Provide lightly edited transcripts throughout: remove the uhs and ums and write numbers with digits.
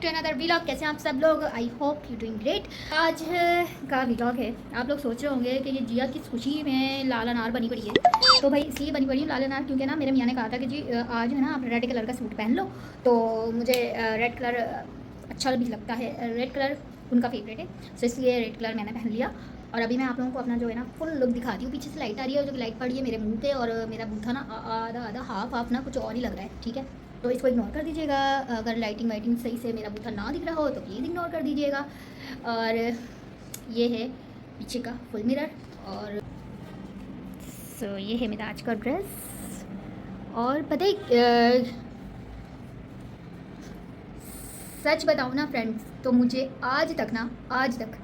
To another vlog. कैसे हैं आप सब लोग? I hope you doing great. आज का व्लॉग है। आप लोग सोच रहे होंगे कि ये जिया किस खुशी में लाल अनार बनी पड़ी है। तो भाई इसलिए बनी पड़ी हूँ लाल अनार क्योंकि ना मेरे मियाँ ने कहा था कि जी आज है ना आप रेड कलर का सूट पहन लो। तो मुझे रेड कलर अच्छा भी लगता है, रेड कलर उनका फेवरेट है, तो इसलिए रेड कलर मैंने पहन लिया। और अभी मैं आप लोगों को अपना जो है ना फुल लुक दिखाती हूँ। पीछे से लाइट आ रही है और जो लाइट पड़ रही है मेरे मुंह पे, और मेरा बूथा ना आधा आधा हाफ हाफ ना कुछ और ही लग रहा है, ठीक है। तो इसको इग्नोर कर दीजिएगा। अगर लाइटिंग वाइटिंग सही से मेरा बूथा ना दिख रहा हो तो प्लीज़ इग्नोर कर दीजिएगा। और ये है पीछे का फुल मिरर। और सो ये है मेरा आज का ड्रेस। और पता है सच बताऊँ ना फ्रेंड्स, तो मुझे आज तक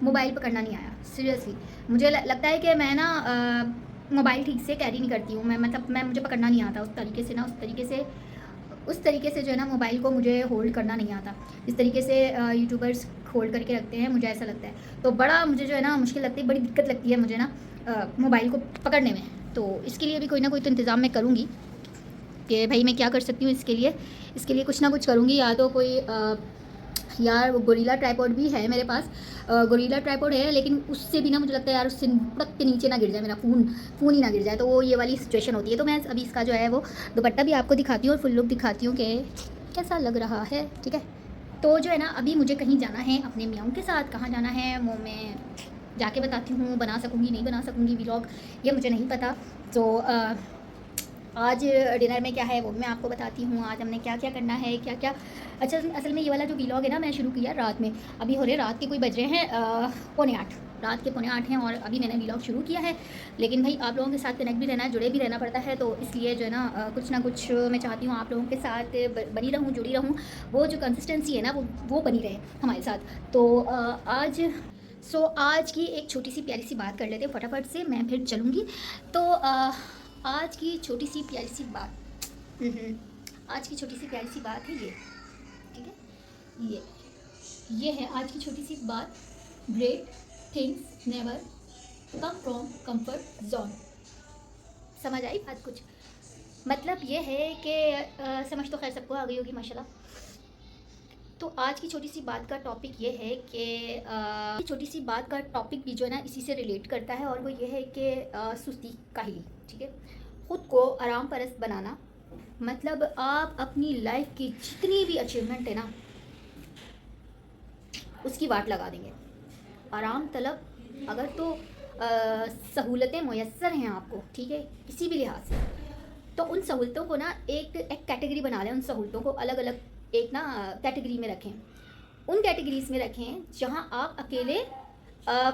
मोबाइल पकड़ना नहीं आया। सीरियसली मुझे लगता है कि मैं ना मोबाइल ठीक से कैरी नहीं करती हूँ। मैं मुझे पकड़ना नहीं आता उस तरीके से जो है ना मोबाइल को मुझे होल्ड करना नहीं आता। इस तरीके से यूट्यूबर्स होल्ड करके रखते हैं, मुझे ऐसा लगता है। तो बड़ा मुझे जो है ना मुश्किल लगती है, बड़ी दिक्कत लगती है मुझे ना मोबाइल को पकड़ने में। तो इसके लिए भी कोई ना कोई तो इंतज़ाम मैं करूँगी कि भाई मैं क्या कर सकती हूँ। इसके लिए कुछ ना कुछ करूँगी। या तो कोई यार वो गोरिल्ला ट्राइपॉड भी है मेरे पास। गोरिल्ला ट्राइपॉड है, लेकिन उससे भी ना मुझे लगता है यार उससे पड़क के नीचे ना गिर जाए, मेरा फ़ोन ही ना गिर जाए। तो वो ये वाली सिचुएशन होती है। तो मैं अभी इसका जो है वो दुपट्टा भी आपको दिखाती हूँ और फुल लुक दिखाती हूँ कि कैसा लग रहा है, ठीक है। तो जो है ना अभी मुझे कहीं जाना है अपने मियाँ के साथ। कहाँ जाना है वो मैं जाके बताती हूँ। बना सकूँगी नहीं बना सकूँगी व्लॉग, ये मुझे नहीं पता। तो आज डिनर में क्या है वो मैं आपको बताती हूँ। आज हमने क्या क्या करना है, क्या क्या। अच्छा, असल में ये वाला जो व्लॉग है ना मैं शुरू किया रात में। अभी हो रहे रात के कोई बज रहे हैं 7:45, रात के 7:45 हैं और अभी मैंने व्लॉग शुरू किया है। लेकिन भाई आप लोगों के साथ कनेक्ट भी रहना है, जुड़े भी रहना पड़ता है। तो इसलिए जो है ना कुछ ना कुछ मैं चाहती हूँ आप लोगों के साथ बनी रहूँ, जुड़ी रहूँ। वो जो कंसिस्टेंसी है ना वो बनी रहे हमारे साथ। तो आज की एक छोटी सी प्यारी सी बात कर लेते हैं फटाफट से, मैं फिर चलूँगी। तो आज की छोटी सी प्यारी सी बात आज की छोटी सी प्यारी सी बात है ये, ठीक है। ये है आज की छोटी सी बात। Great things never come from comfort zone. समझ आई बात? कुछ मतलब ये है कि समझ तो खैर सबको आ गई होगी माशाल्लाह। तो आज की छोटी सी बात का टॉपिक ये है कि छोटी सी बात का टॉपिक भी जो है ना इसी से रिलेट करता है। और वो ये है कि सुस्ती काहली, ठीक है। ख़ुद को आराम परस्त बनाना, मतलब आप अपनी लाइफ की जितनी भी अचीवमेंट है ना उसकी वाट लगा देंगे। आराम तलब अगर तो सहूलतें मुयस्सर हैं आपको, ठीक है, किसी भी लिहाज से, तो उन सहूलतों को ना एक कैटेगरी बना लें। उन सहूलतों को अलग अलग एक ना कैटेगरी में रखें। उन कैटेगरीज में रखें जहां आप अकेले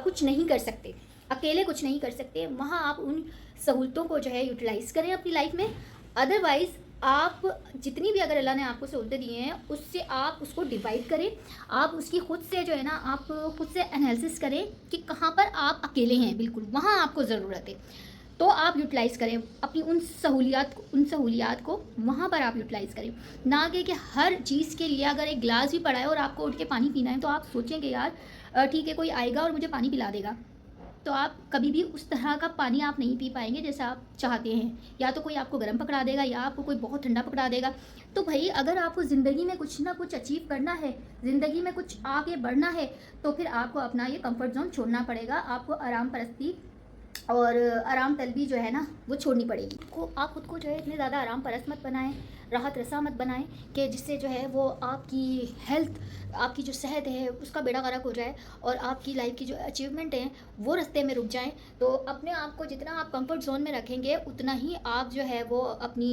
कुछ नहीं कर सकते, वहाँ आप उन सहूलतों को जो है यूटिलाइज़ करें अपनी लाइफ में। अदरवाइज़ आप जितनी भी अगर अल्लाह ने आपको सहूलतें दी हैं उससे आप उसको डिवाइड करें। आप उसकी खुद से जो है ना आप खुद से एनालिसिस करें कि कहाँ पर आप अकेले हैं, बिल्कुल वहाँ आपको ज़रूरत है। तो आप यूटिलाइज़ करें अपनी उन सहूलियात को वहाँ पर आप यूटिलाइज़ करें। ना कि हर चीज़ के लिए अगर एक गिलास भी पड़ा है और आपको उठ के पानी पीना है तो आप सोचेंगे यार ठीक है कोई आएगा और मुझे पानी पिला देगा, तो आप कभी भी उस तरह का पानी आप नहीं पी पाएंगे जैसा आप चाहते हैं। या तो कोई आपको गर्म पकड़ा देगा या आपको कोई बहुत ठंडा पकड़ा देगा। तो भाई अगर आपको ज़िंदगी में कुछ ना कुछ अचीव करना है, ज़िंदगी में कुछ आगे बढ़ना है, तो फिर आपको अपना ये कंफर्ट जोन छोड़ना पड़ेगा। आपको आराम परस्ती और आराम तलबी जो है ना वो छोड़नी पड़ेगी। आप खुद को जो है इतने ज़्यादा आराम परस्त मत बनाएं, राहत रसा मत बनाएं कि जिससे जो है वो आपकी हेल्थ, आपकी जो सेहत है उसका बेड़ा गर्क हो जाए और आपकी लाइफ की जो अचीवमेंट हैं वो रास्ते में रुक जाएं। तो अपने आप को जितना आप कंफर्ट जोन में रखेंगे उतना ही आप जो है वो अपनी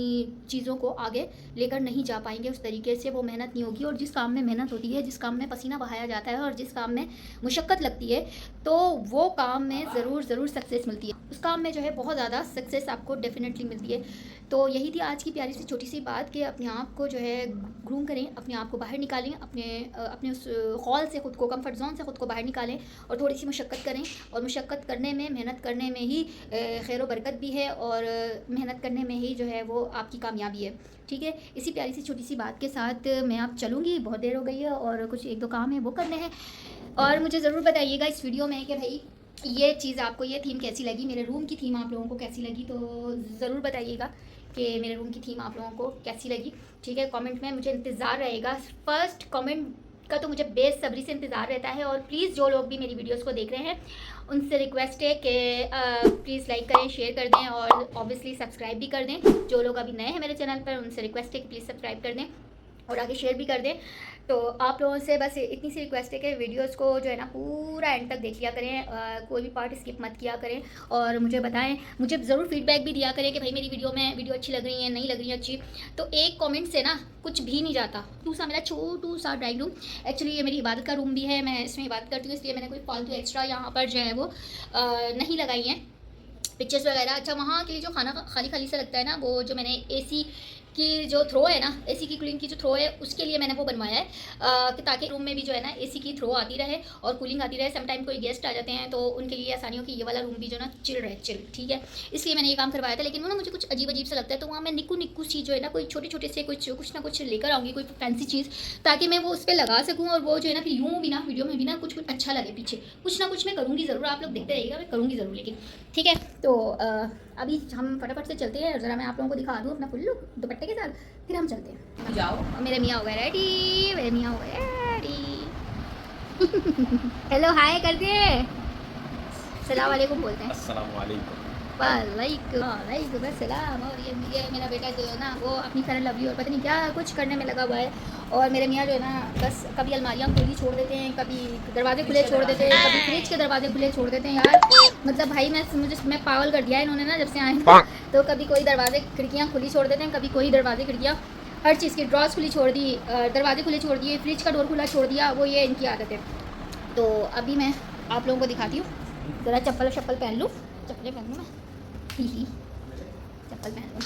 चीज़ों को आगे लेकर नहीं जा पाएंगे। उस तरीके से वो मेहनत नहीं होगी। और जिस काम में मेहनत होती है, जिस काम में पसीना बहाया जाता है और जिस काम में मुशक्क़त लगती है, तो वो काम में ज़रूर सक्सेस मिलती है। उस काम में जो है बहुत ज़्यादा सक्सेस आपको डेफिनेटली मिलती है। तो यही थी आज की प्यारी सी छोटी सी बात कि अपने आप को जो है ग्रूम करें, अपने आप को बाहर निकालें, अपने उस हॉल से ख़ुद को, कंफर्ट जोन से ख़ुद को बाहर निकालें और थोड़ी सी मुशक्क़त करें। और मुशक्क़त करने में, मेहनत करने में ही खैर व बरकत भी है और मेहनत करने में ही जो है वो आपकी कामयाबी है, ठीक है। इसी प्यारी सी छोटी सी बात के साथ मैं आप चलूँगी, बहुत देर हो गई है और कुछ एक दो काम है वो करने हैं। और मुझे ज़रूर बताइएगा इस वीडियो में कि भाई ये चीज़ आपको, ये थीम कैसी लगी, मेरे रूम की थीम आप लोगों को कैसी लगी, तो ज़रूर बताइएगा कि मेरे रूम की थीम आप लोगों को कैसी लगी। ठीक है, कमेंट में मुझे इंतज़ार रहेगा, फर्स्ट कमेंट का तो मुझे बेसब्री से इंतज़ार रहता है। और प्लीज़ जो लोग भी मेरी वीडियोस को देख रहे हैं उनसे रिक्वेस्ट है कि प्लीज़ लाइक करें, शेयर कर दें और ऑब्वियसली सब्सक्राइब भी कर दें। जो लोग अभी नए हैं मेरे चैनल पर उनसे रिक्वेस्ट है कि प्लीज़ सब्सक्राइब कर दें और आगे शेयर भी कर दें। तो आप लोगों से बस इतनी सी रिक्वेस्ट है कि वीडियोस को जो है ना पूरा एंड तक देख लिया करें, कोई भी पार्ट स्किप मत किया करें और मुझे बताएं, मुझे ज़रूर फीडबैक भी दिया करें कि भाई मेरी वीडियो अच्छी लग रही है, नहीं लग रही है अच्छी। तो एक कमेंट से ना कुछ भी नहीं जाता। दूसरा, मेरा छोटू सा ड्राइंग रूम, एक्चुअली ये मेरी इबादत का रूम भी है, मैं इसमें इबादत करती हूँ, इसलिए मैंने कोई फालतू एक्स्ट्रा यहाँ पर जो है वो नहीं लगाई हैं पिक्चर्स वगैरह। अच्छा, वहाँ के लिए जो खाना खाली खाली सा लगता है ना, वो जो मैंने एसी की जो थ्रो है ना, एसी की कूलिंग की जो थ्रो है, उसके लिए मैंने वो बनवाया है कि ताकि रूम में भी जो है ना एसी की थ्रो आती रहे और कूलिंग आती रहे। समटाइम कोई गेस्ट आ जाते हैं तो उनके लिए आसानी हो कि ये वाला रूम भी जो ना चिल रहे, चिल। ठीक है, इसलिए मैंने ये काम करवाया था। लेकिन वो ना मुझे कुछ अजीब अजीब सा लगता है, तो वहाँ मैं निक्कू चीज़ जो है ना, कोई छोटे छोटे से कुछ ना कुछ लेकर आऊँगी, कोई फैंसी चीज़, ताकि मैं वो उस पर लगा सकूँ और वो जो है ना फिर यूँ भी ना वीडियो में भी ना कुछ अच्छा लगे। पीछे कुछ ना कुछ मैं करूँगी ज़रूर, आप लोग देखते रहिएगा, मैं करूँगी ज़रूर। लेकिन ठीक है, तो अभी हम फटाफट से चलते हैं, ज़रा मैं आप लोगों को दिखा दूँ अपना फुल लुक दुपट्टे के साथ, फिर हम चलते हैं। जाओ। और मेरे मियाँ हो गए रेडी, मेरे मियाँ हो गए रेडी। हेलो हाय कर दे, सलाम वालेकुम बोलते हैं। अस्सलाम वालेकुम। वालेकुम अस्सलाम। और ये मेरा बेटा जो है ना वो अपनी फेयर लवली और पता नहीं क्या कुछ करने में लगा हुआ है। और मेरे मियाँ जो है ना बस कभी अलमारियाँ खुली छोड़ देते हैं, कभी दरवाजे खुले छोड़ देते हैं, कभी फ्रिज के दरवाजे खुले छोड़ देते हैं। यार मतलब भाई मैं पागल कर दिया है इन्होंने ना जब से आए हैं। तो कभी कोई दरवाजे खिड़कियाँ खुली छोड़ देते हैं, कभी कोई दरवाजे खिड़कियाँ, हर चीज़ की ड्रॉज खुली छोड़ दी, दरवाजे खुले छोड़ दिए, फ्रिज का डोर खुला छोड़ दिया। वो ये इनकी आदत है। तो अभी मैं आप लोगों को दिखाती हूँ, ज़रा चप्पल पहन लूँ, चप्पलें पहन लूँ मैं, ही चप्पल पहन लूँ।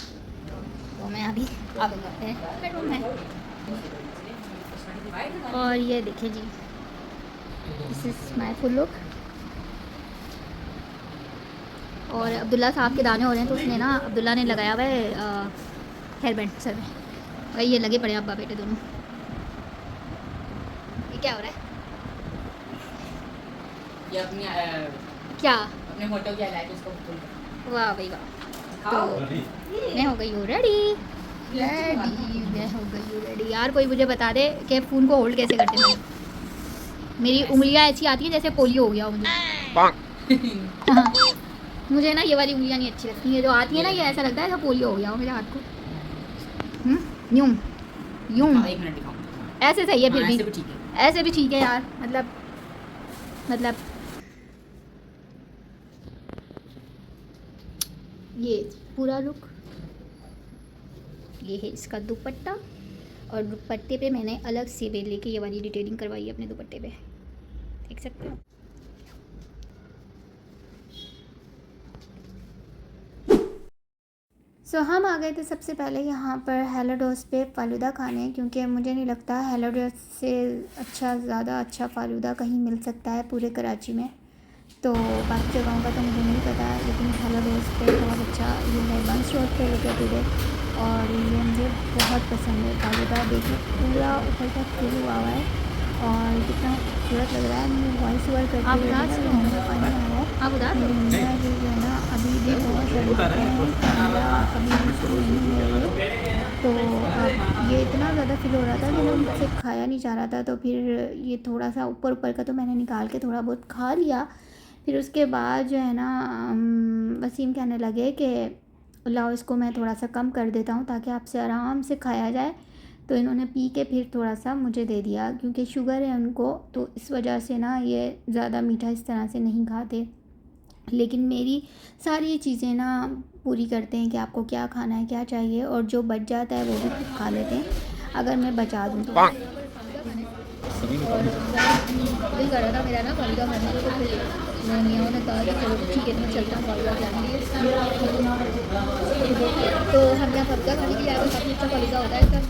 तो मैं अभी आ गई अपने बेडरूम में और ये देखिए जी, this is my full look. और अब्दुल्ला साहब के दाने हो रहे हैं, तो उसने ना अब्दुल्ला ने लगाया हुआ है हेयर बैंड सर में, वही ये लगे पड़े अब्बा बेटे दोनों। ये क्या हो रहा है? ये अपनी क्या अपने फोटो की हाईलाइट उसको फुल वाह भाई वाह। तो मैं हो गई हूँ रेडी, मैं हो गई हूँ रेडी। यार कोई मुझे बता दे कि फ़ोन को होल्ड कैसे करते हैं। मेरी उंगलियां ऐसी आती हैं जैसे पोलियो हो गया हो मुझे। हाँ, मुझे ना ये वाली उंगलियां नहीं अच्छी लगती, ये जो आती है ना, ये ऐसा लगता है जैसे पोलियो हो गया हो मेरे हाथ को। यूं यूं एक मिनट दिखाऊं। ऐसे सही है फिर भी, ऐसे भी ठीक है। ऐसे भी ठीक है यार, मतलब ये पूरा लुक। ये है इसका दुपट्टा और दुपट्टे पे मैंने अलग से वे लेके ये वाली डिटेलिंग करवाई है अपने दुपट्टे पे, देख सकते हो। सो हम आ गए थे सबसे पहले यहाँ पर हेलो डोस पे फ़ालूदा खाने, क्योंकि मुझे नहीं लगता हेलो डोस से ज़्यादा अच्छा फ़ालूदा कहीं मिल सकता है पूरे कराची में। तो बाकी जगहों का तो मुझे नहीं पता, लेकिन हेलो डोस पे बहुत अच्छा ये है। बंस रोड पे लोकेटेड है और ये मुझे बहुत पसंद है फ़ालूदा। देखिए पूरा ऊपर तक फिल हुआ हुआ है और कितना खूबसूरत लग रहा है। मैं वॉइस ओवर करती हूँ, आप उदास मेरे मियाँ जो है ना अभी भी बहुत शर्माते हैं, तो अब ये इतना ज़्यादा फील हो रहा था कि मैं मुझसे खाया नहीं जा रहा था। तो फिर ये थोड़ा सा ऊपर का तो मैंने निकाल के थोड़ा बहुत खा लिया। फिर उसके बाद जो है ना वसीम कहने लगे कि लाओ इसको मैं थोड़ा सा कम कर देता हूँ ताकि आपसे आराम से खाया जाए। तो इन्होंने पी के फिर थोड़ा सा मुझे दे दिया, क्योंकि शुगर है उनको, तो इस वजह से ना ये ज़्यादा मीठा इस तरह से नहीं खाते। लेकिन मेरी सारी चीज़ें ना पूरी करते हैं कि आपको क्या खाना है, क्या चाहिए, और जो बच जाता है वो भी खुद खा लेते हैं अगर मैं बचा दूँ तो। दिल कर रहा था मेरा ना फ़ालूदा खाने को, तो फिर मियाँ ने कहा कि चलो ठीक है मैं चलता हूँ फ़ालूदा खाने के लिए। तो हम यहाँ फ़ालूदा खाने के लिए आए, काफ़ी अच्छा फ़ालूदा होता है इसका।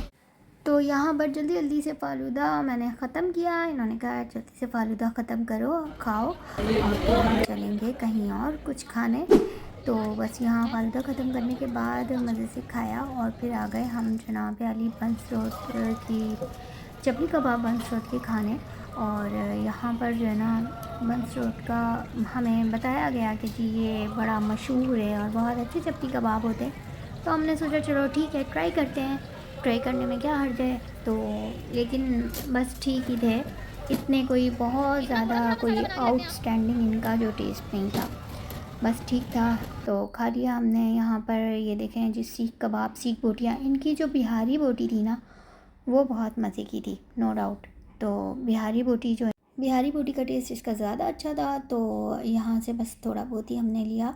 तो यहाँ पर जल्दी से फ़ालूदा मैंने ख़त्म किया। इन्होंने कहा जल्दी से फ़ालूदा ख़त्म करो, खाओ, और फिर हम चलेंगे कहीं और कुछ खाने। तो बस यहाँ फ़ालूदा ख़त्म करने के बाद मज़े से खाया और फिर आ गए हम जनाब अली बंस रोड की चपली कबाब बंस रोड के खाने। और यहाँ पर जो है ना बंस रोड का हमें बताया गया कि जी ये बड़ा मशहूर है और बहुत अच्छे चप्पी कबाब होते हैं। तो हमने सोचा चलो ठीक है ट्राई करते हैं, ट्राई करने में क्या हर्ज है। तो लेकिन बस ठीक ही थे, इतने कोई बहुत ज़्यादा कोई आउटस्टैंडिंग इनका जो टेस्ट नहीं था, बस ठीक था। तो खा लिया हमने। यहाँ पर ये देखें जी सीख कबाब, सीख बोटियाँ, इनकी जो बिहारी बोटी थी ना वो बहुत मज़े की थी, नो डाउट। तो बिहारी बोटी जो है, बिहारी बोटी का टेस्ट इसका ज़्यादा अच्छा था। तो यहाँ से बस थोड़ा बहुत ही हमने लिया।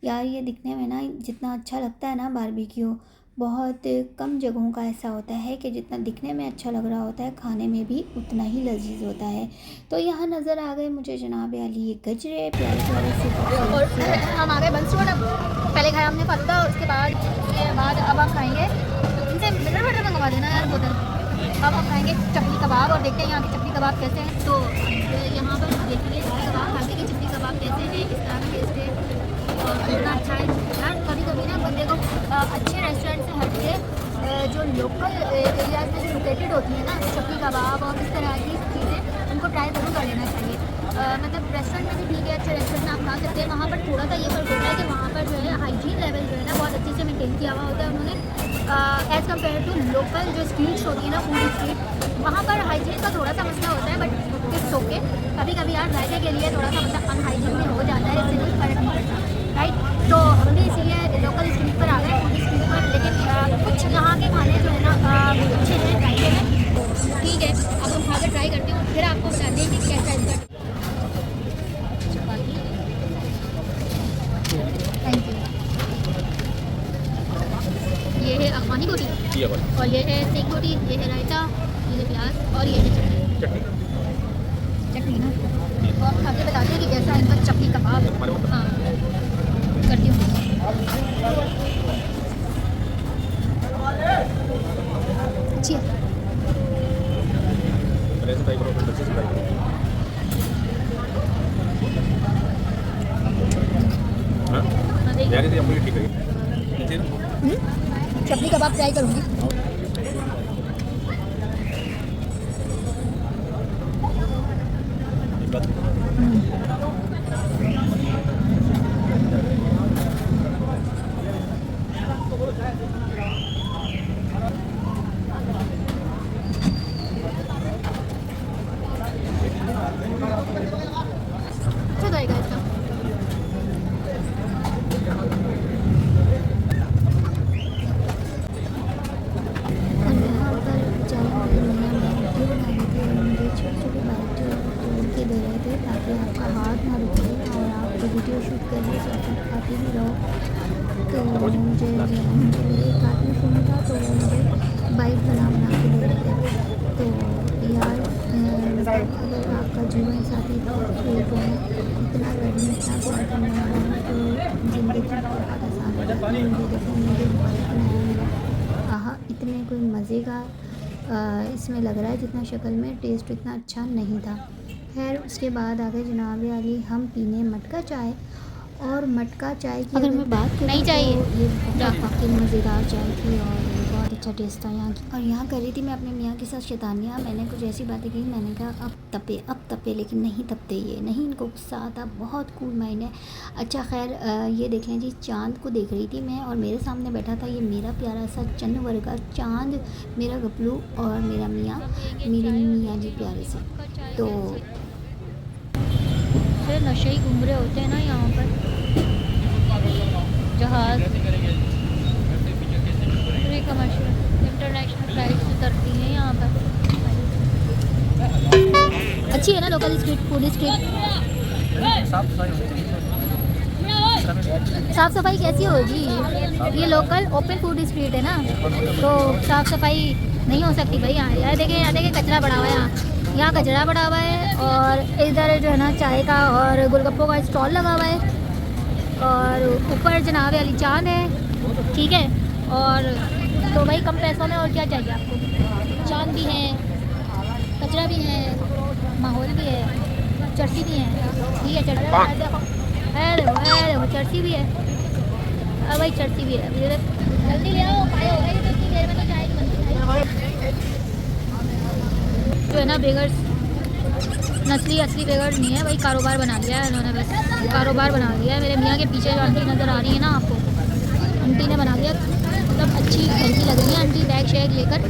यार ये दिखने में ना जितना अच्छा लगता है ना बारबेक्यू, बहुत कम जगहों का ऐसा होता है कि जितना दिखने में अच्छा लग रहा होता है खाने में भी उतना ही लजीज होता है। तो यहाँ नज़र आ गए मुझे जनाब अली ये गजरे प्यारे प्यारे से। और हम आ गए बंस रोड। अब पहले खाया हमने फालूदा, उसके बाद अब हम खाएंगे, इनसे मिनरल वाटर मंगवा देना यार बोतल। अब हम खाएंगे चपली कबाब और देखते हैं यहाँ के चपली कबाब कैसे हैं। तो यहाँ पर देखिए चपली कबाब, खाते के चपली कबाब कैसे हैं, इस तरह का टेस्ट है और कितना अच्छा है यार। कभी कभी ना बंदे को अच्छे रेस्टोरेंट से हट के जो लोकल एरियाज में जो लोकेटेड होती है ना चपली कबाब और इस तरह की चीज़ें, उनको ट्राई ज़रूर कर लेना चाहिए। मतलब रेस्टोरेंट में भी ठीक है, अच्छे रेस्टोरेंट में आप खा सकते हैं। वहाँ पर थोड़ा सा ये फर्क होता है कि वहाँ पर जो है हाइजीन लेवल जो है ना बहुत अच्छे से मेंटेन किया हुआ होता है उन्होंने, एज़ कम्पेयर टू लोकल जो स्ट्रीट्स होती है ना फूड स्ट्रीट, वहाँ पर हाइजीन का थोड़ा सा मसला होता है। बट इट्स ओके, कभी कभी यार जायके के लिए थोड़ा सा मतलब अनहाइजीन में हो जाता है, इससे कोई फर्क नहीं पड़ता, राइट। तो हम भी इसीलिए लोकल स्ट्रीट पर आ गए, फूड स्ट्रीट पर। लेकिन कुछ यहाँ के खाने जो है ना अच्छे हैं, जायके हैं, ठीक है। अब हम खा कर ट्राई करते हैं, फिर आपको बताते हैं कि कैसा इसका। Thank you. ये है अफगानी बोटी और ये है सीख बोटी, ये है रायता, ये है प्याज और ये है चटनी ना। तो आप खा के बताते हैं कि कैसा इनका चपली कबाब। हाँ करती हूँ। अच्छी है। चपली कबाब ट्राई करूँगी। अच्छा जाएगा इसका। दे रहे थे ताकि आपका हाथ ना रुके और आप वीडियो शूट कर रहे साथ साथ खाते भी रहो। तो मुझे एक हाथ में फ़ोन था तो मुझे बाइक बना के दे रहे थे। तो यार अगर आपका जीवन साथी तो इतना गर्मी इतना प्यार करने वाला है तो ज़िंदगी बहुत आसान हो जाती है। मुझे देखो मुझे बाइक बनाया मेरा, आहा इतने कोई मज़े का इसमें लग रहा है जितना शक्ल में, टेस्ट इतना अच्छा नहीं था। खैर उसके बाद आ गए जनाब अली हम पीने मटका चाय। और मटका चाय की अगर मैं बात करूँ नहीं चाहिए तो ये काफ़ी मज़ेदार चाय थी और बहुत अच्छा टेस्ट था यहाँ की। और यहाँ कर रही थी मैं अपने मियाँ के साथ शैतानियाँ। मैंने कुछ ऐसी बातें की, मैंने कहा अब तपे लेकिन नहीं तपते ये नहीं, इनको गुस्सा आता, बहुत कूल माइंड है। अच्छा खैर ये देख लें जी, चाँद को देख रही थी मैं और मेरे सामने बैठा था ये मेरा प्यारा सा चंद्र का चाँद, मेरा गपलू और मेरा मियाँ, मेरे मियाँ जी प्यारे से। तो नशे ही घूम रहे होते हैं ना यहाँ पर, जहाज़ पूरी कमर्शियल इंटरनेशनल फ्लाइट्स उतरती हैं यहाँ पर। अच्छी है ना लोकल स्ट्रीट फूड स्ट्रीट? साफ़ सफाई कैसी होगी? ये लोकल ओपन फूड स्ट्रीट है ना, तो साफ़ सफाई नहीं हो सकती भाई। यहाँ देखिए कचरा पड़ा हुआ है, यहाँ कचरा पड़ा हुआ है और इधर जो है ना चाय का और गोलगप्पों का स्टॉल लगा हुआ है और ऊपर जनाब अली चाँद है, ठीक है। और तो भाई कम पैसों में और क्या चाहिए आपको? चाँद भी है, कचरा भी है, माहौल भी है, चर्ची भी है, ठीक है। देखो चर्ची भी है, अब भाई चर्ची भी है, जल्दी ले आओ, खाए होगा ये तो इतनी देर में तो चाय बनती है जो है ना। बेगर्स नस्ली असली बेगड़ नहीं है भाई, कारोबार बना लिया है इन्होंने, बस कारोबार बना लिया है। मेरे मियाँ के पीछे जो आंटी नज़र आ रही है ना आपको, आंटी ने बना लिया, मतलब अच्छी घर की लग रही है आंटी, बैग शेग लेकर।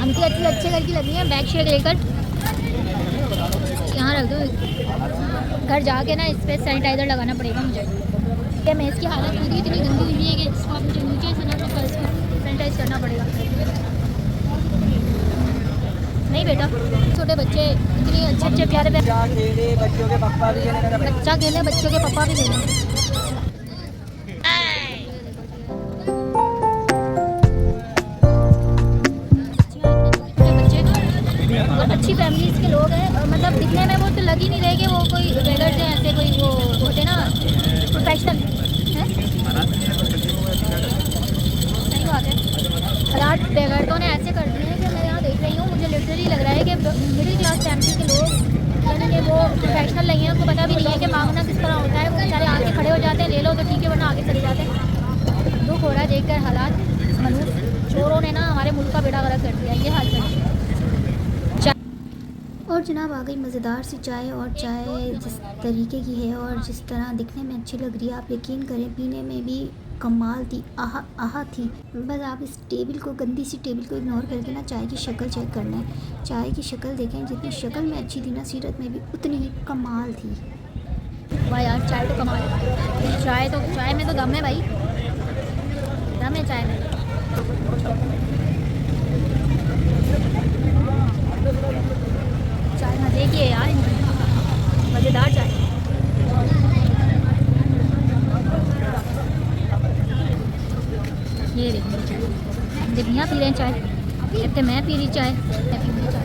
आंटी अच्छे घर की लग रही है, बैग शेग लेकर। यहाँ रख दो, घर जाके ना इस पर सैनिटाइज़र लगाना पड़ेगा मुझे। क्या मैं इसकी हालत पूरी इतनी गंदी हुई है कि इसको मुझे नीचे से ना तो इसको सैनिटाइज करना पड़ेगा। नहीं बेटा, छोटे बच्चे इतनी अच्छे प्यारे बच्चों के पापा भी बच्चा खेले, बच्चों के पापा भी खेले। और अच्छी फैमिलीज के लोग हैं, और मतलब दिखने में वो तो लग ही नहीं रहे कि वो कोई बेगर्स हैं, ऐसे कोई वो होते ना प्रोफेशनल है। सही बात है, हालात बेगर्तों ने ऐसे कर दिए हैं कि मैं यहाँ देख रही हूँ, मुझे लिटरली लग रहा है कि मिडिल क्लास फैमिली के लोग यानी कि वो प्रोफेशनल नहीं है, उनको पता भी नहीं है कि मांगना किस तरह होता है। वो बेचारे आके खड़े हो जाते हैं, ले लो तो ठीक है, वरना आगे चले जाते हैं। दुख हो रहा है देखकर हालात। मनुष्य चोरों ने ना हमारे मुल्क का बेड़ा गर्क कर दिया, ये हाल कर दिया। और जनाब आ गई मज़ेदार सी चाय, और चाय जिस तरीके की है और जिस तरह दिखने में अच्छी लग रही है, आप यकीन करें पीने में भी कमाल थी, आहा थी। बस आप इस टेबल को, गंदी सी टेबल को इग्नोर करके ना चाय की शक्ल चेक करना है। चाय की शक्ल देखें, जितनी शक्ल में अच्छी थी ना, सीरत में भी उतनी ही कमाल थी। वाह यार, चाय तो कमाल है। चाय में तो दम है भाई, दम है चाय में। चाय मज़े की है यार, मज़ेदार चाय। ये देखिए जब यहाँ पी रहे हैं चाय, कहते मैं पी रही चाय, मैं पी रही चाय।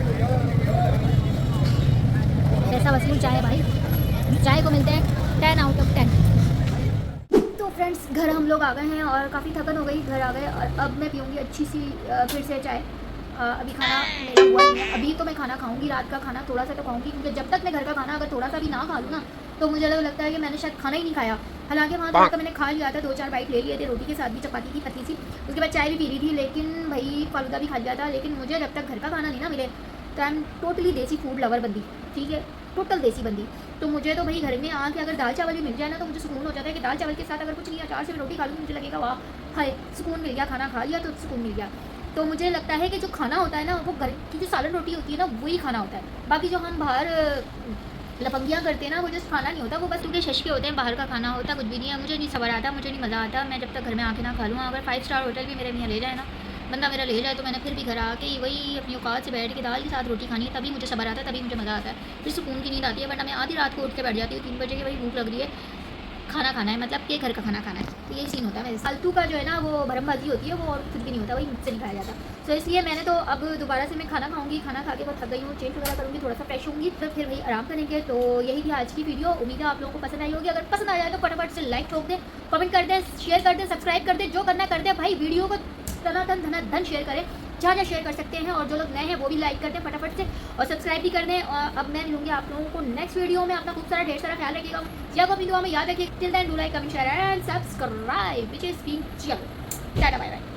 पैसा वसूल चाय है भाई, चाय को मिलते हैं 10 आउट ऑफ 10। तो फ्रेंड्स, घर हम लोग आ गए हैं और काफ़ी थकन हो गई, घर आ गए और अब मैं पीऊँगी अच्छी सी फिर से चाय। अभी खाना मेरा हुआ नहीं है, अभी तो मैं खाना खाऊंगी, रात का खाना थोड़ा सा तो खाऊंगी, क्योंकि जब तक मैं घर का खाना अगर थोड़ा सा भी ना खा लूँ ना तो मुझे लगता है कि मैंने शायद खाना ही नहीं खाया। हालांकि वहाँ थोड़ा मैंने खा लिया था, 2-4 बाइट ले लिए थे रोटी के साथ भी, चपाती की पतली सी, उसके बाद चाय भी पी ली थी, लेकिन भाई फालूदा भी खा लिया था। लेकिन मुझे जब तक घर का खाना नहीं ना मिले तो आई एम टोटली देसी फूड लवर बंदी, ठीक है, टोटल देसी बंदी। तो मुझे तो भाई घर में आके अगर दाल चावल भी मिल जाए ना तो मुझे सुकून हो जाता है कि दाल चावल के साथ अगर कुछ नहीं, अचार से रोटी खा लूँ, मुझे लगेगा वाह हाय सुकून मिल गया, खाना खा लिया तो सुकून मिल गया। तो मुझे लगता है कि जो खाना होता है ना वो घर की जो सालन रोटी होती है ना वही खाना होता है। बाकी जो हम बाहर लफंगियाँ करते हैं ना वो जस्ट खाना नहीं होता, वो बस क्योंकि शश के होते हैं, बाहर का खाना होता कुछ भी नहीं है। मुझे नहीं सबर आता, मुझे नहीं मज़ा आता, मैं जब तक घर में आके ना खा लूँ। अगर 5 स्टार होटल भी मेरे यहाँ ले जाए ना, बंदा मेरा ले जाए, तो मैंने फिर भी घर आके वही अपनी औकात से बैठ के दाल के साथ रोटी खानी है, तभी मुझे सबर आता है, तभी मुझे मज़ा आता है, फिर सुकून की नींद आती है। वरना मैं आधी रात को उठ के बैठ जाती हूँ 3 बजे की, भाई भूख लग रही है, खाना खाना है, मतलब कि घर का खाना खाना है। तो यही सीन होता है मेरे। फालतू का जो है ना वो भरमबाजी होती है, वो और कुछ भी नहीं होता, वही मुझसे नहीं खाया जाता। तो इसलिए मैंने तो अब दोबारा से मैं खाना खाऊंगी, खाना खा के बहुत थक गई हूँ, चेंज वगैरह करूँगी, थोड़ा सा फ्रेश होंगी, तो फिर वही आराम करेंगे। तो यही थी आज की वीडियो, उम्मीद है आप लोगों को पसंद आई होगी। अगर पसंद आ जाए तो फटाफट से लाइक ठोक दें, कमेंट कर दें, शेयर कर दें, सब्सक्राइब कर दें, जो करना कर दें भाई। वीडियो को धनाधन शेयर करें, जहाँ शेयर कर सकते हैं, और जो लोग नए हैं वो भी लाइक कर दें फटाफट से, और सब्सक्राइब भी कर दें। और अब मैं मिलूंगी आप लोगों को नेक्स्ट वीडियो में। अपना खूब सारा ढेर सारा ख्याल रखिएगा, या को अपनी दुआ में याद रखिए। Till then do like, comment, share and subscribe, which is being tata, bye bye.